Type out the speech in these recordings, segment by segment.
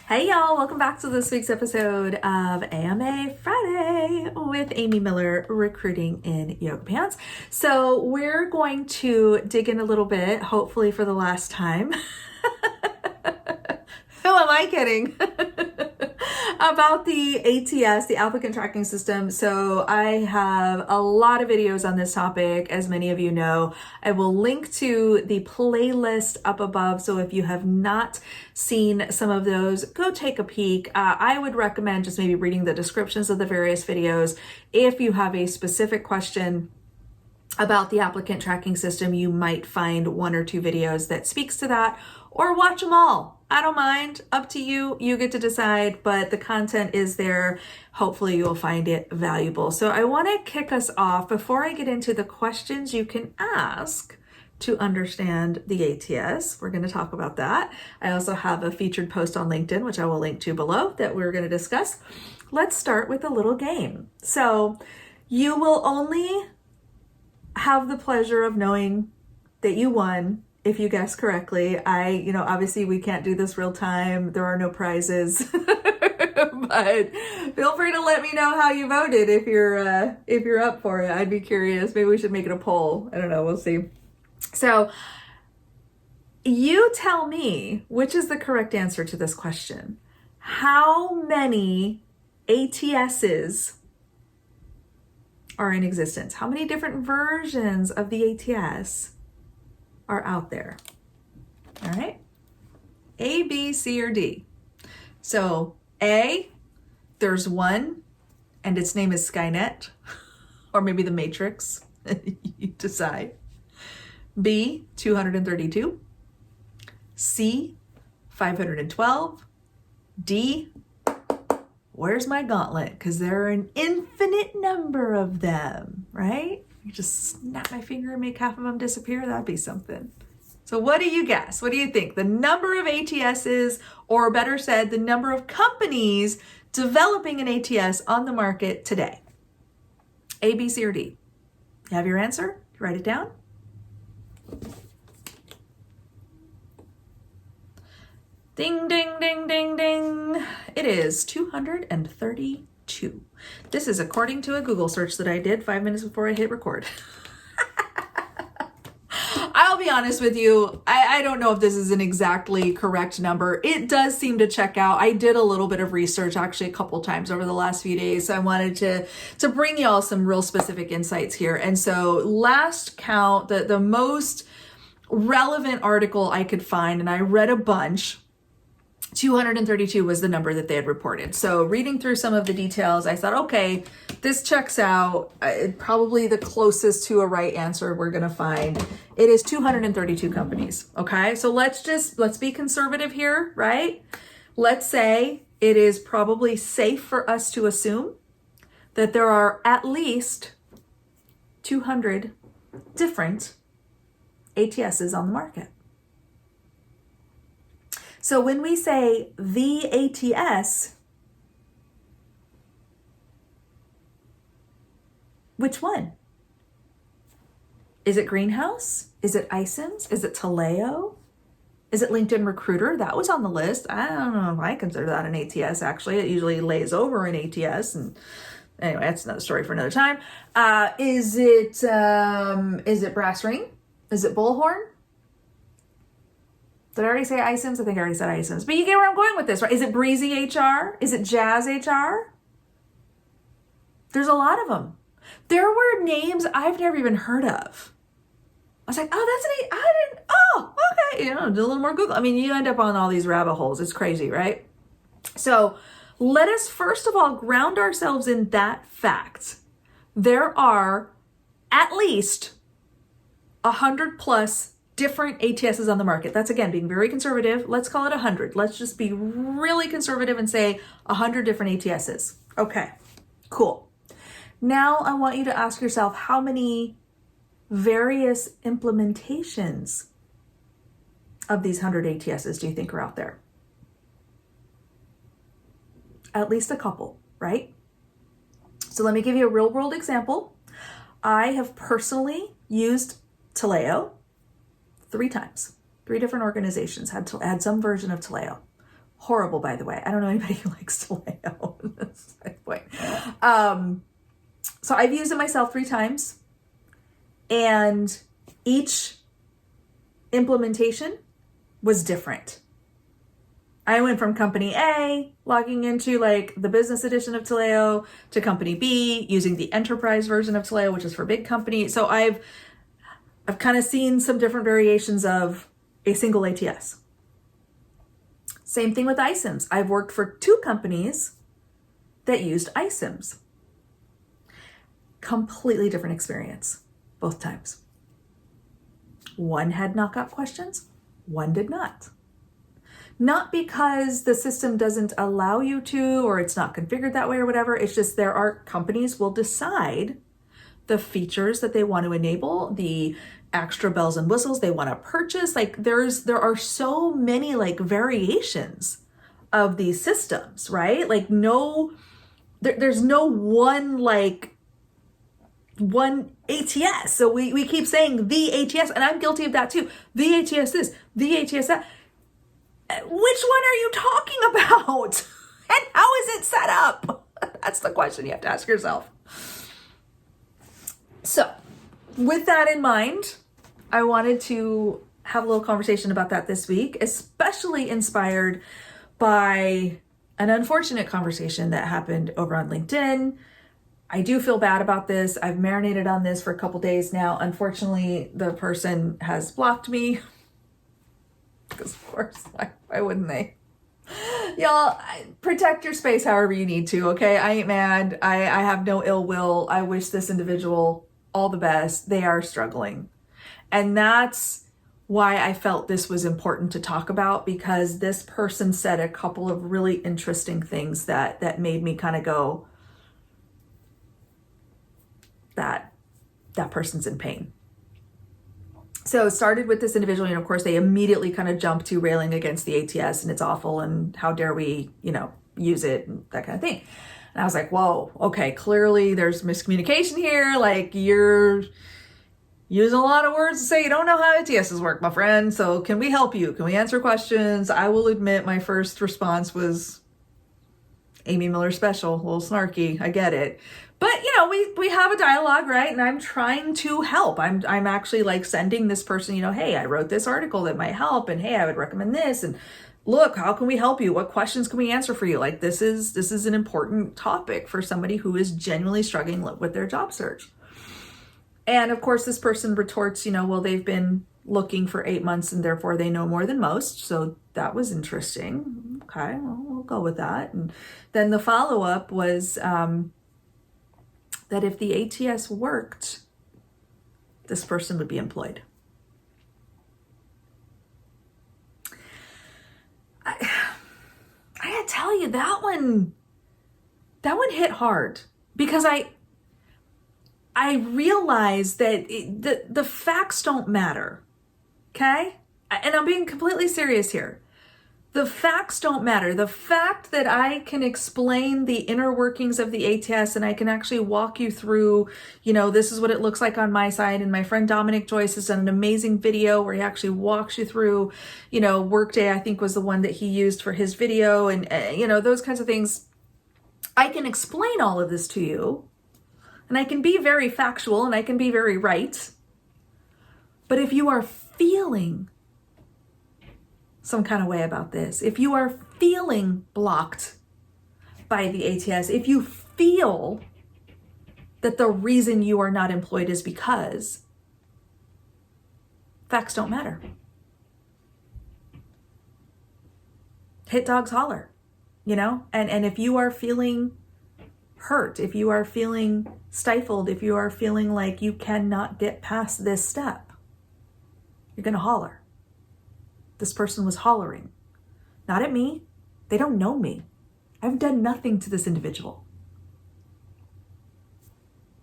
Hey y'all, welcome back to this week's episode of AMA Friday with Amy Miller, recruiting in yoga pants. So we're going to dig in a little bit, hopefully for the last time. Who am I kidding? About the ATS, the applicant tracking system. So I have a lot of videos on this topic, as many of you know. I will link to the playlist up above. So if you have not seen some of those, go take a peek. I would recommend just maybe reading the descriptions of the various videos. If you have a specific question about the applicant tracking system, you might find one or two videos that speaks to that, or watch them all. I don't mind, up to you, you get to decide, but the content is there. Hopefully you'll find it valuable. So I want to kick us off before I get into the questions you can ask to understand the ATS. We're going to talk about that. I also have a featured post on LinkedIn, which I will link to below, that we're going to discuss. Let's start with a little game. So you will only have the pleasure of knowing that you won if you guess correctly. Obviously we can't do this real time. There are no prizes, but feel free to let me know how you voted if you're up for it. I'd be curious. Maybe we should make it a poll. I don't know. We'll see. So you tell me which is the correct answer to this question. How many ATSs are in existence? How many different versions of the ATS are out there? All right. A, B, C, or D. So A, there's one, and its name is Skynet, or maybe the Matrix. You decide. B, 232. C, 512. D, where's my gauntlet? Because there are an infinite number of them, right? You just snap my finger and make half of them disappear. That'd be something. So what do you guess? What do you think? The number of ATSs, or better said, the number of companies developing an ATS on the market today? A, B, C, or D? You have your answer? Write it down. Ding, ding, ding, ding, ding. It is 232. This is according to a Google search that I did 5 minutes before I hit record. I'll be honest with you, I don't know if this is an exactly correct number. It does seem to check out. I did a little bit of research actually a couple times over the last few days. So I wanted to bring y'all some real specific insights here. And so last count, the most relevant article I could find, and I read a bunch, 232 was the number that they had reported. So reading through some of the details, I thought, okay, this checks out. Probably the closest to a right answer we're going to find. It is 232 companies. Okay. So let's be conservative here, right? Let's say it is probably safe for us to assume that there are at least 200 different ATSs on the market. So when we say the ATS, which one? Is it Greenhouse? Is it iCIMS? Is it Taleo? Is it LinkedIn Recruiter? That was on the list. I don't know if I consider that an ATS, actually. It usually lays over an ATS. And anyway, that's another story for another time. Is it Brass Ring? Is it Bullhorn? Did I already say iCIMS? I think I already said iCIMS. But you get where I'm going with this, right? Is it Breezy HR? Is it Jazz HR? There's a lot of them. There were names I've never even heard of. I was like, oh, okay. Do a little more Google. I mean, you end up on all these rabbit holes. It's crazy, right? So let us first of all ground ourselves in that fact. There are at least 100 plus different ATSs on the market. That's, again, being very conservative. Let's call it 100. Let's just be really conservative and say 100 different ATSs. Okay, cool. Now I want you to ask yourself, how many various implementations of these 100 ATSs do you think are out there? At least a couple, right? So let me give you a real world example. I have personally used Taleo 3 times. 3 different organizations had some version of Taleo. Horrible, by the way. I don't know anybody who likes Taleo. That's my point. So I've used it myself 3 times, and each implementation was different. I went from company A, logging into like the business edition of Taleo, to company B, using the enterprise version of Taleo, which is for big companies. So I've kind of seen some different variations of a single ATS. Same thing with iCIMS. I've worked for 2 companies that used iCIMS. Completely different experience both times. One had knockout questions, one did not. Not because the system doesn't allow you to, or it's not configured that way or whatever. It's just there are companies will decide the features that they want to enable, the extra bells and whistles they want to purchase. Like there are so many like variations of these systems, right? Like there's no one ATS. So we keep saying the ATS, and I'm guilty of that too. The ATS this, the ATS that. Which one are you talking about? And how is it set up? That's the question you have to ask yourself. So with that in mind, I wanted to have a little conversation about that this week, especially inspired by an unfortunate conversation that happened over on LinkedIn. I do feel bad about this. I've marinated on this for a couple days now. Unfortunately, the person has blocked me. Because of course, why wouldn't they? Y'all, protect your space however you need to, okay? I ain't mad. I have no ill will. I wish this individual all the best. They are struggling. And that's why I felt this was important to talk about, because this person said a couple of really interesting things that made me kind of go, that person's in pain. So it started with this individual, and of course they immediately kind of jumped to railing against the ATS and it's awful and how dare we, use it and that kind of thing. And I was like, whoa, okay, clearly there's miscommunication here. Like you're using a lot of words to say you don't know how ATSs work, my friend. So can we help you? Can we answer questions? I will admit my first response was Amy Miller special, a little snarky. I get it. But, we have a dialogue, right? And I'm trying to help. I'm actually like sending this person, hey, I wrote this article that might help. And hey, I would recommend this. And look, how can we help you? What questions can we answer for you? Like this is an important topic for somebody who is genuinely struggling with their job search. And of course, this person retorts, well, they've been looking for 8 months and therefore they know more than most. So that was interesting. Okay, well, we'll go with that. And then the follow-up was that if the ATS worked, this person would be employed. I gotta tell you, that one hit hard, because I realized that the facts don't matter, okay? And I'm being completely serious here. The facts don't matter. The fact that I can explain the inner workings of the ATS and I can actually walk you through, this is what it looks like on my side. And my friend Dominic Joyce has done an amazing video where he actually walks you through, Workday, I think was the one that he used for his video, and, those kinds of things. I can explain all of this to you, and I can be very factual and I can be very right. But if you are feeling some kind of way about this, if you are feeling blocked by the ATS, if you feel that the reason you are not employed is because facts don't matter, hit dogs holler, and if you are feeling hurt, if you are feeling stifled, if you are feeling like you cannot get past this step, you're going to holler. This person was hollering, not at me. They don't know me. I've done nothing to this individual.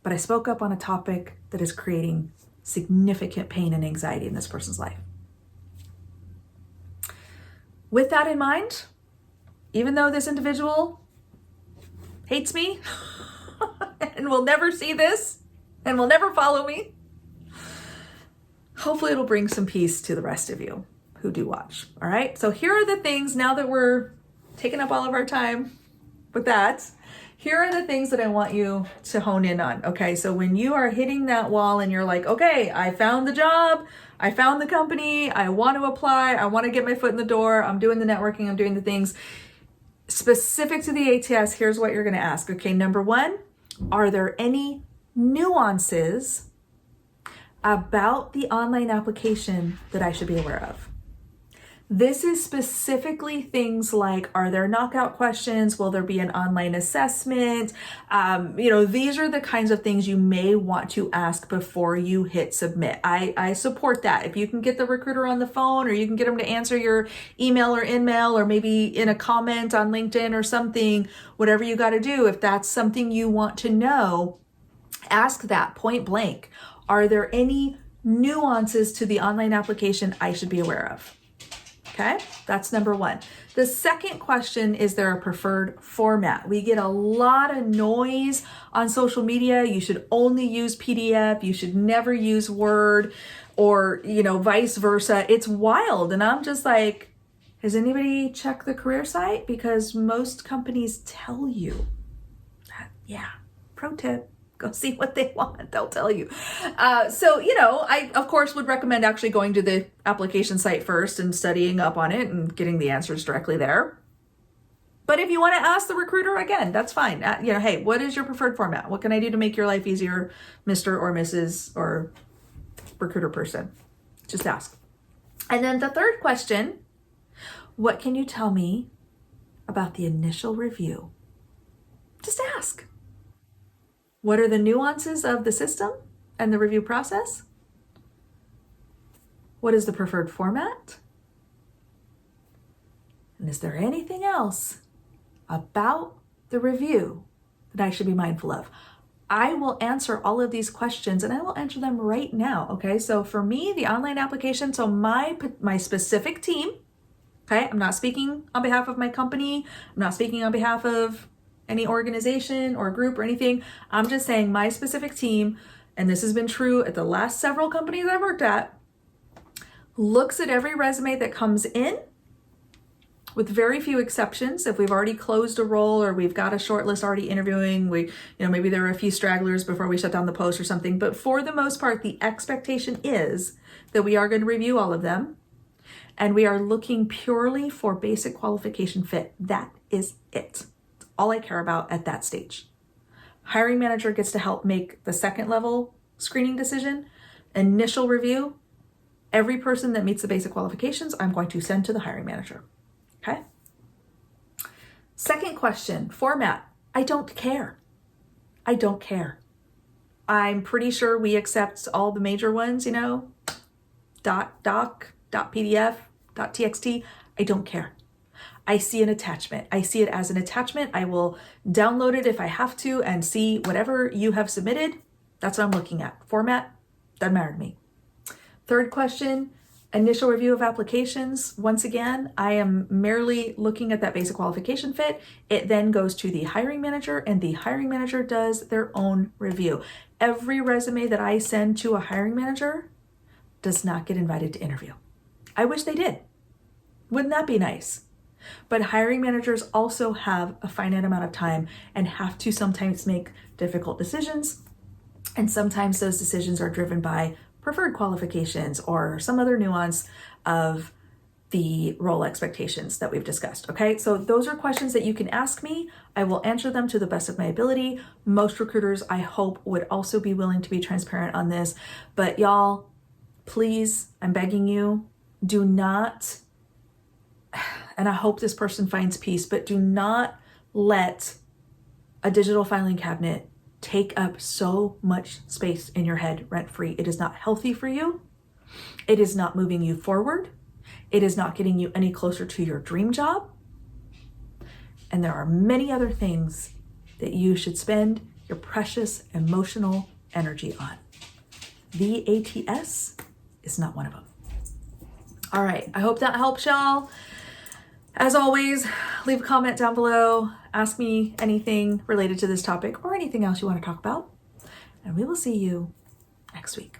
But I spoke up on a topic that is creating significant pain and anxiety in this person's life. With that in mind, even though this individual hates me and will never see this and will never follow me, hopefully it'll bring some peace to the rest of you who do watch. All right. So here are the things, now that we're taken up all of our time with that, here are the things that I want you to hone in on. Okay, so when you are hitting that wall and you're like, okay, I found the job, I found the company, I want to apply, I want to get my foot in the door, I'm doing the networking, I'm doing the things specific to the ATS, here's what you're going to ask. Okay, number one, are there any nuances about the online application that I should be aware of? This is specifically things like, are there knockout questions? Will there be an online assessment? These are the kinds of things you may want to ask before you hit submit. I support that. If you can get the recruiter on the phone, or you can get them to answer your email or in-mail, or maybe in a comment on LinkedIn or something, whatever you got to do, if that's something you want to know, ask that point blank. Are there any nuances to the online application I should be aware of? Okay, that's number one. The second question, is there a preferred format? We get a lot of noise on social media. You should only use PDF. You should never use Word, or, vice versa. It's wild. And I'm just like, has anybody checked the career site? Because most companies tell you that, pro tip. Go see what they want. They'll tell you. I, of course, would recommend actually going to the application site first and studying up on it and getting the answers directly there. But if you want to ask the recruiter, again, that's fine. Hey, what is your preferred format? What can I do to make your life easier, Mr. or Mrs. or recruiter person? Just ask. And then the third question, what can you tell me about the initial review? Just ask. What are the nuances of the system and the review process? What is the preferred format? And is there anything else about the review that I should be mindful of? I will answer all of these questions, and I will answer them right now. Okay, so for me, the online application, so my specific team, okay, I'm not speaking on behalf of my company, I'm not speaking on behalf of any organization or group or anything. I'm just saying my specific team, and this has been true at the last several companies I've worked at, looks at every resume that comes in, with very few exceptions. If we've already closed a role, or we've got a short list already interviewing, maybe there are a few stragglers before we shut down the post or something. But for the most part, the expectation is that we are going to review all of them, and we are looking purely for basic qualification fit. That is it. All I care about at that stage. Hiring manager gets to help make the second level screening decision. Initial review, every person that meets the basic qualifications, I'm going to send to the hiring manager. Okay? Second question, format. I don't care. I don't care. I'm pretty sure we accept all the major ones, .doc, .pdf, .txt. I don't care. I see an attachment. I see it as an attachment. I will download it if I have to and see whatever you have submitted. That's what I'm looking at. Format, doesn't matter to me. Third question, initial review of applications. Once again, I am merely looking at that basic qualification fit. It then goes to the hiring manager, and the hiring manager does their own review. Every resume that I send to a hiring manager does not get invited to interview. I wish they did. Wouldn't that be nice? But hiring managers also have a finite amount of time and have to sometimes make difficult decisions. And sometimes those decisions are driven by preferred qualifications or some other nuance of the role expectations that we've discussed. Okay, so those are questions that you can ask me. I will answer them to the best of my ability. Most recruiters, I hope, would also be willing to be transparent on this. But y'all, please, I'm begging you, do not, and I hope this person finds peace, but do not let a digital filing cabinet take up so much space in your head rent-free. It is not healthy for you. It is not moving you forward. It is not getting you any closer to your dream job. And there are many other things that you should spend your precious emotional energy on. The ATS is not one of them. All right, I hope that helps y'all. As always, leave a comment down below. Ask me anything related to this topic or anything else you want to talk about. And we will see you next week.